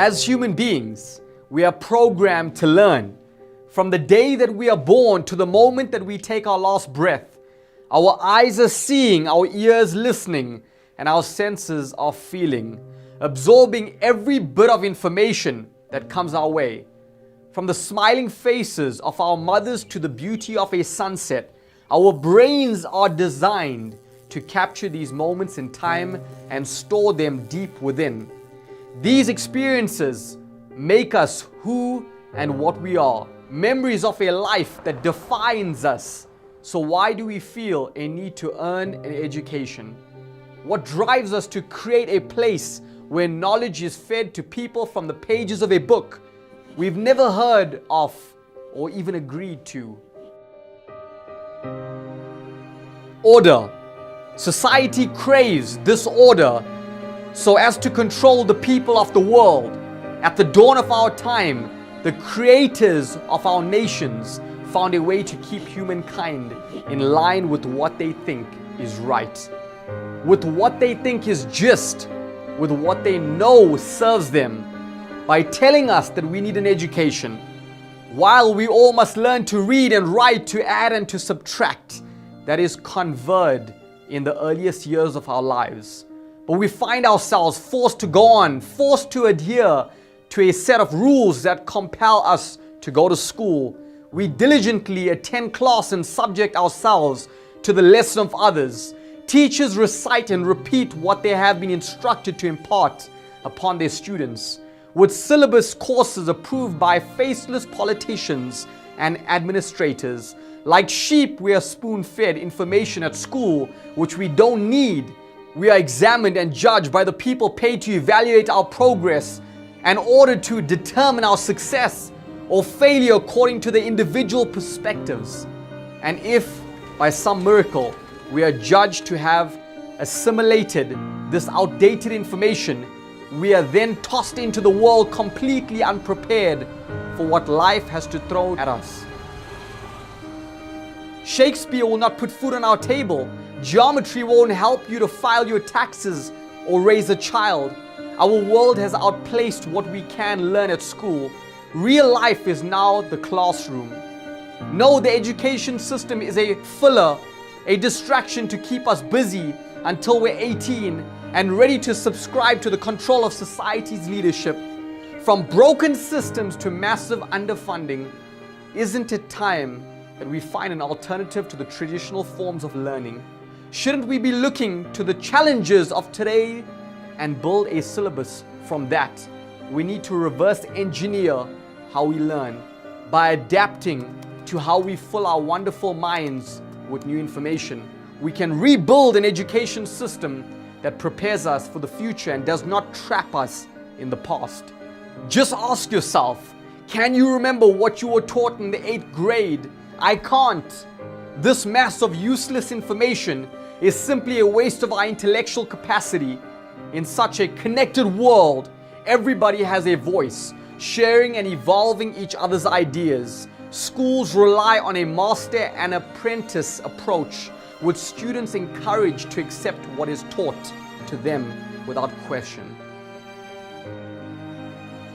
As human beings, we are programmed to learn. From the day that we are born to the moment that we take our last breath, our eyes are seeing, our ears listening, and our senses are feeling, absorbing every bit of information that comes our way. From the smiling faces of our mothers to the beauty of a sunset, our brains are designed to capture these moments in time and store them deep within. These experiences make us who and what we are, memories of a life that defines us. So why do we feel a need to earn an education? What drives us to create a place where knowledge is fed to people from the pages of a book we've never heard of or even agreed to? Order. Society craves this order so as to control the people of the world. At the dawn of our time, the creators of our nations found a way to keep humankind in line with what they think is right, with what they think is just, with what they know serves them, by telling us that we need an education. While we all must learn to read and write, to add and to subtract, that is conferred in the earliest years of our lives. But we find ourselves forced to go on, forced to adhere to a set of rules that compel us to go to school. We diligently attend class and subject ourselves to the lesson of others. Teachers recite and repeat what they have been instructed to impart upon their students, with syllabus courses approved by faceless politicians and administrators. Like sheep, we are spoon-fed information at school which we don't need. We are examined and judged by the people paid to evaluate our progress and ordered to determine our success or failure according to the individual perspectives. And if, by some miracle, we are judged to have assimilated this outdated information, we are then tossed into the world completely unprepared for what life has to throw at us. Shakespeare will not put food on our table. Geometry won't help you to file your taxes or raise a child. Our world has outplaced what we can learn at school. Real life is now the classroom. No, the education system is a filler, a distraction to keep us busy until we're 18 and ready to subscribe to the control of society's leadership. From broken systems to massive underfunding, isn't it time that we find an alternative to the traditional forms of learning? Shouldn't we be looking to the challenges of today and build a syllabus from that? We need to reverse engineer how we learn by adapting to how we fill our wonderful minds with new information. We can rebuild an education system that prepares us for the future and does not trap us in the past. Just ask yourself, can you remember what you were taught in the 8th grade? I can't. This mass of useless information is simply a waste of our intellectual capacity. In such a connected world, everybody has a voice, sharing and evolving each other's ideas. Schools rely on a master and apprentice approach, with students encouraged to accept what is taught to them without question.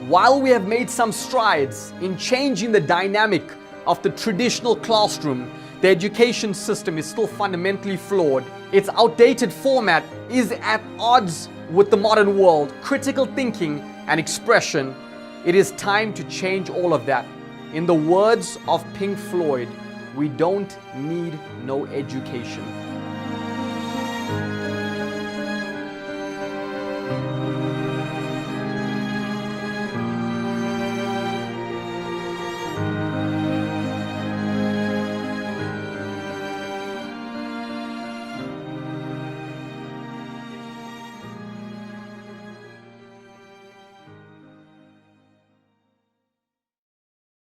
While we have made some strides in changing the dynamic of the traditional classroom, the education system is still fundamentally flawed. Its outdated format is at odds with the modern world, critical thinking and expression. It is time to change all of that. In the words of Pink Floyd, we don't need no education.